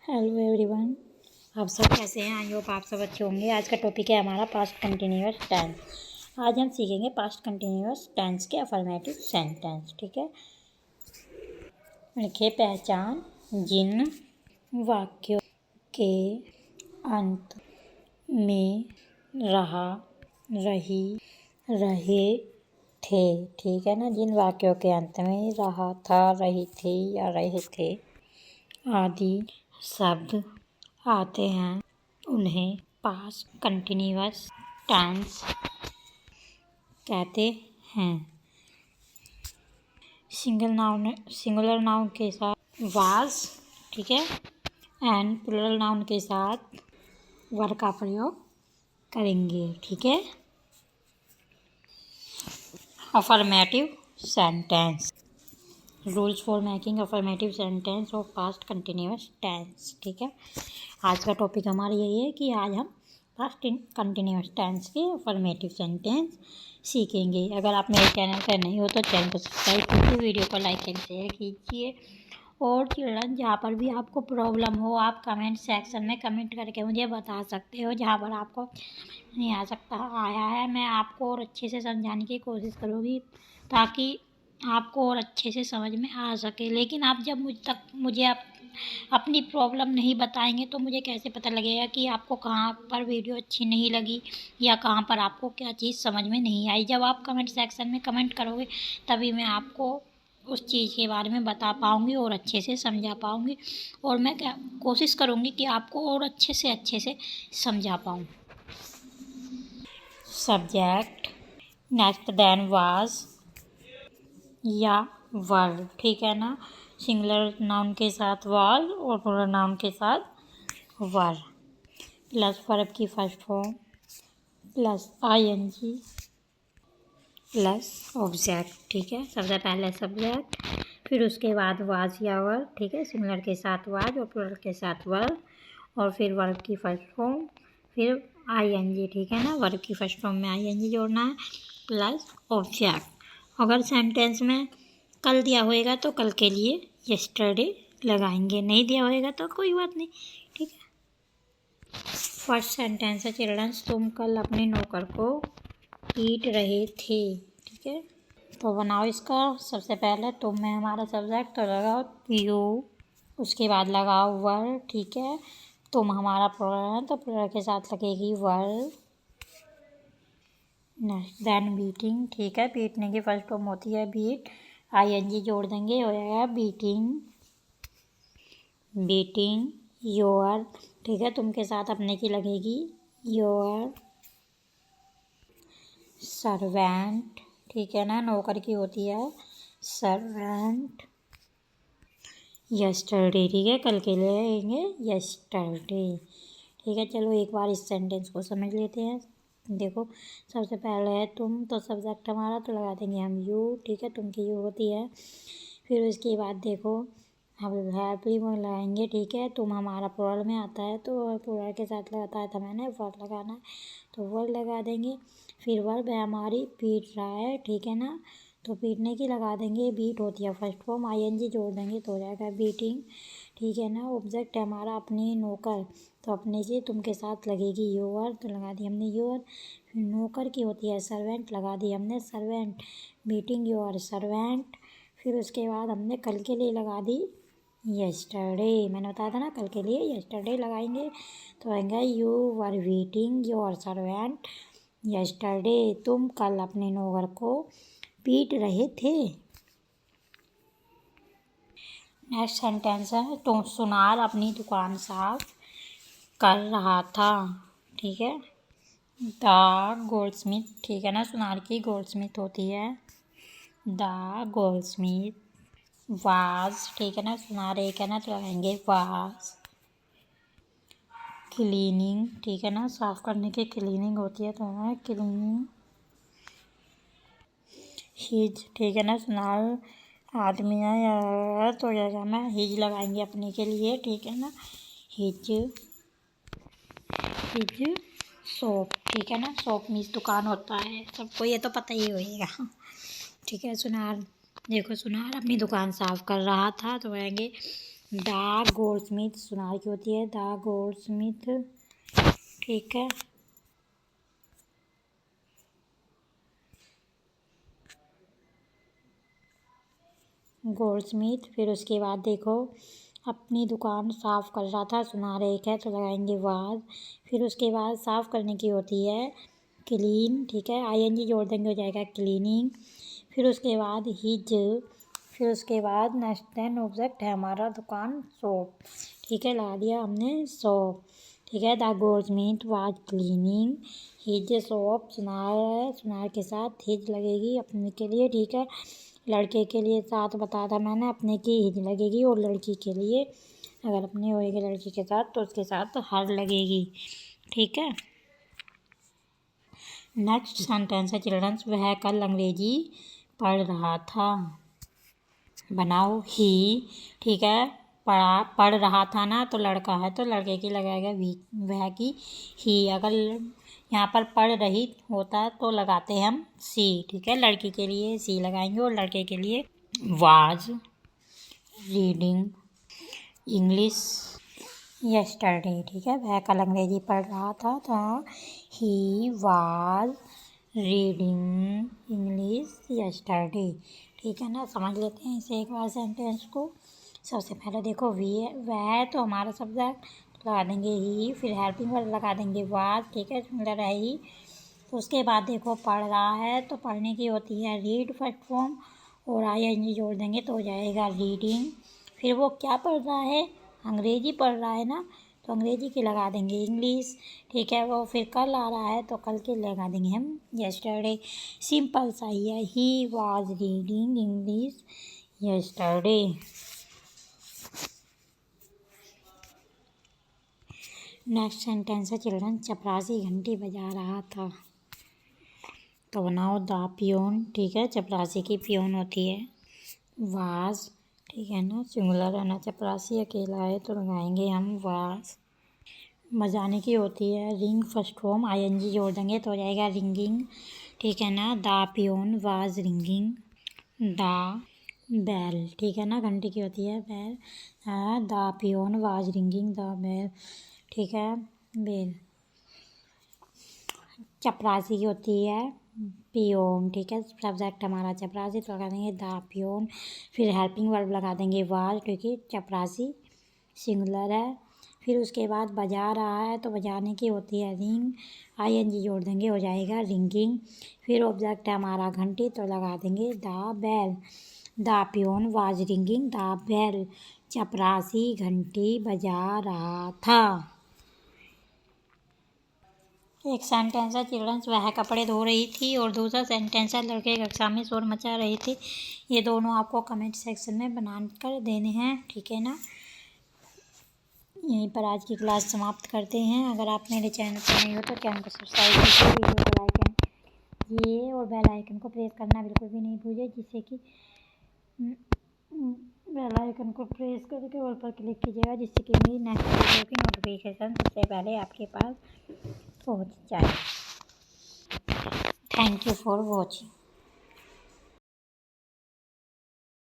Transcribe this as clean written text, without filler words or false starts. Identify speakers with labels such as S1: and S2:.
S1: Hello everyone, आप सब कैसे हैं? आई होप आप सब अच्छे होंगे। आज का टॉपिक है हमारा पास्ट कंटिन्यूअस टेंस। आज हम सीखेंगे पास्ट कंटिन्यूअस टेंस के अफर्मेटिव सेंटेंस। ठीक है, लिखिए पहचान जिन वाक्यों के अंत में रहा, रही, रहे थे। ठीक है ना, जिन वाक्यों के अंत में रहा था, रही थी या रहे थे आदि शब्द आते हैं उन्हें पास्ट कंटिन्यूअस टेंस कहते हैं। सिंगुलर नाउन के साथ वाज, ठीक है, एंड प्लूरल नाउन के साथ वर का प्रयोग करेंगे। ठीक है, affirmative sentence, rules for making affirmative sentence of past continuous tense. ठीक है, आज का टॉपिक हमारा यही है कि आज हम पास्ट कंटिन्यूअस टेंस के अफर्मेटिव सेंटेंस सीखेंगे। अगर आप मेरे चैनल पर नहीं हो तो चैनल को सब्सक्राइब कीजिए, वीडियो को लाइक एंड शेयर कीजिए। और चिल्ड्रन, जहाँ पर भी आपको प्रॉब्लम हो आप कमेंट सेक्शन में कमेंट करके मुझे बता सकते हो। जहाँ पर आपको नहीं आया है, मैं आपको और अच्छे से समझाने की कोशिश करूँगी ताकि आपको और अच्छे से समझ में आ सके। लेकिन आप जब मुझे अपनी प्रॉब्लम नहीं बताएंगे तो मुझे कैसे पता लगेगा कि आपको कहाँ पर वीडियो अच्छी नहीं लगी या कहाँ पर आपको क्या चीज़ समझ में नहीं आई। जब आप कमेंट सेक्शन में कमेंट करोगे तभी मैं आपको उस चीज़ के बारे में बता पाऊँगी और अच्छे से समझा पाऊँगी। और मैं कोशिश करूँगी कि आपको और अच्छे से समझा पाऊँ। सब्जेक्ट नेक्स्ट देन वाज या वर्ब, ठीक है ना। सिंगुलर नाउन के साथ वाज और प्लूरल नाउन के साथ वर, प्लस वर्ब की first form plus ING plus object. ठीक है, सबसे पहले सब्जेक्ट, फिर उसके बाद वाज या वर्ब। ठीक है, सिंगुलर के साथ वाज और प्लूरल के साथ वर्ब, और फिर वर्ब की फर्स्ट फॉर्म, फिर आईएनजी। ठीक है ना, वर्ब की फर्स्ट फॉर्म में आईएनजी जोड़ना है प्लस ऑब्जेक्ट। अगर सेंटेंस में कल दिया होएगा तो कल के लिए यस्टरडे लगाएंगे, नहीं दिया होएगा तो कोई बात नहीं। ठीक है, फर्स्ट सेंटेंस है चिल्ड्रंस, तुम कल अपने नौकर को पीट रहे थे। ठीक है, तो बनाओ इसका। सबसे पहले तुम में हमारा सब्जेक्ट तो लगाओ यू, उसके बाद लगाओ वर। ठीक है, तुम हमारा प्लूरल है तो प्लूरल के साथ लगेगी वर। Next then beating. ठीक है, पीटने की फर्स्ट फॉर्म होती है बीट, आईएनजी जोड़ देंगे, हो जाएगा बीटिंग, बीटिंग योर। ठीक है, तुम के साथ अपने की लगेगी योर। सर्वेंट, ठीक है ना, नौकर की होती है सर्वेंट। यस्टरडे, ठीक है, कल के लिए लेंगे यस्टरडे। ठीक है, चलो एक बार इस सेंटेंस को समझ लेते हैं। देखो, सबसे पहले है तुम, तो सब्जेक्ट हमारा तो लगा देंगे हम यू। ठीक है, तुम की यू होती है। फिर उसके बाद देखो हम हैप्पी में लगाएंगे। ठीक है, तुम हमारा प्लूरल में आता है तो प्लूरल के साथ लगाता था मैंने, वर्ब लगाना है तो वर्ब लगा देंगे। फिर वर्ब है हमारी पीट रहा है। ठीक है ना, तो पीटने की लगा देंगे, बीट होती है फर्स्ट फॉर्म, आईएनजी जोड़ देंगे तो हो जाएगा बीटिंग। ठीक है ना, ऑब्जेक्ट है हमारा अपने नौकर, तो अपने से तुम के साथ लगेगी योर, तो लगा दी हमने योर। फिर नौकर की होती है सर्वेंट, लगा दी हमने सर्वेंट, बीटिंग योर सर्वेंट। फिर उसके बाद हमने कल के लिए लगा दी यस्टरडे, मैंने बताया था ना कल के लिए यस्टरडे लगाएंगे तो आएंगे you were beating your servant yesterday, तुम कल अपने नौकर को पीट रहे थे। नेक्स्ट सेंटेंस है, तुम सुनार अपनी दुकान साफ कर रहा था। ठीक है, द गोल्डस्मिथ, ठीक है ना, सुनार की गोल्डस्मिथ होती है द गोल्डस्मिथ। वाज, ठीक है ना, सुनार एक है ना तो लगाएंगे वाज। क्लीनिंग, ठीक है ना, साफ करने की क्लीनिंग होती है तो है क्लीनिंग। हिज, ठीक है ना, सुनार आदमी है या तो जगह में हिज लगाएंगे अपने के लिए। ठीक है ना, हिज, हिज शॉप, ठीक है ना, शॉप मीन्स दुकान होता है, सबको ये तो पता ही होएगा। ठीक है, सुनार, देखो सुनार अपनी दुकान साफ कर रहा था तो आएंगे द गोल्डस्मिथ सुनार की होती है, द गोल्डस्मिथ, ठीक है। गोल्डस्मिथ। फिर उसके बाद देखो अपनी दुकान साफ कर रहा था, सुनार एक है तो लगाएंगे वाज। फिर उसके बाद साफ करने की होती है क्लीन, ठीक है, ING जोड़ देंगे, हो जाएगा क्लीनिंग। फिर उसके बाद हिज। फिर उसके बाद नेक्स्ट देन ऑब्जेक्ट है हमारा दुकान शॉप, ठीक है, लगा दिया हमने शॉप, ठीक है। The Goldsmith was cleaning his shop, सुनार है, सुनार के साथ हिज लगेगी अपने के लिए, ठीक है। लड़के के लिए साथ बताया था मैंने, अपने की हिज लगेगी, और लड़की के लिए अगर अपने होएगी लड़की के साथ तो उसके साथ हर लगेगी, ठीक है। नेक्स्ट सेंटेंस है चिल्ड्रंस, वह कल अंग्रेजी पढ़ रहा था। बनाओ ही, ठीक है, पढ़ रहा था ना, तो लड़का है तो लड़के की लगाएगा वह की ही। अगर यहाँ पर पढ़ रही होता तो लगाते हैं हम सी, ठीक है। लड़की के लिए सी लगाएंगे और लड़के के लिए वाज रीडिंग इंग्लिश यस्टरडे, ठीक है। वह कल अंग्रेजी पढ़ रहा था तो he was reading English yesterday, ठीक है ना। समझ लेते हैं इसे एक बार सेंटेंस को। सबसे पहले देखो वह तो हमारा सब्जेक्ट, तो लगा देंगे ही, फिर हेल्पिंग वर्ब लगा देंगे वाज, ठीक है, सिंगुलर है ही। तो उसके बाद देखो पढ़ रहा है तो पढ़ने की होती है रीड फर्स्ट फॉर्म, और ING जोड़ देंगे तो हो जाएगा रीडिंग। फिर वो क्या पढ़ रहा है, अंग्रेजी पढ़ रहा है ना, तो अंग्रेजी की लगा देंगे इंग्लिश, ठीक है। वो फिर कल आ रहा है तो कल के लगा देंगे हम यस्टरडे। सिंपल सा ही है, he was reading English yesterday. Next sentence है चिल्ड्रन, चपरासी घंटी बजा रहा था। तो बनाओ द पियोन, ठीक है, चपरासी की पियोन होती है वाज, ठीक है ना, सिंगुलर है ना, चपरासी अकेला है तो लगाएंगे हम वाज। बजाने की होती है रिंग फर्स्ट फॉर्म, ING जोड़ देंगे तो हो जाएगा रिंगिंग, ठीक है ना। The peon was ringing the bell, ठीक है ना, घंटी की होती है bell. The peon was ringing the bell, ठीक है, बेल। चपरासी की होती है पियोन, ठीक है, सब्जेक्ट हमारा चपरासी तो लगा देंगे द पियोन। फिर हेल्पिंग वर्ब लगा देंगे वाज, क्योंकि चपरासी सिंगुलर है। फिर उसके बाद बजा रहा है तो बजाने की होती है रिंग, ING जोड़ देंगे हो जाएगा रिंगिंग। फिर ऑब्जेक्ट है हमारा घंटी तो लगा देंगे the bell. The peon was ringing the bell, चपरासी घंटी बजा रहा था। एक सेंटेंस है चिल्ड्रंस, वह कपड़े धो रही थी, और दूसरा सेंटेंस है लड़के कक्षा में शोर मचा रहे थे। ये दोनों आपको कमेंट सेक्शन में बना कर देने हैं, ठीक है ना। यहीं पर आज की क्लास समाप्त करते हैं। अगर आप मेरे चैनल पर नहीं हो तो चैनल को सब्सक्राइब कीजिए, वीडियो को लाइक कीजिए और बेल आइकन को प्रेस करना बिल्कुल भी नहीं भूलिए, जिससे कि बेल आइकन को प्रेस करके ऑल पर क्लिक कीजिएगा, जिससे कि मेरी नेक्स्ट वीडियो की नोटिफिकेशन सबसे पहले आपके पास पहुंच जाए। Thank you for watching.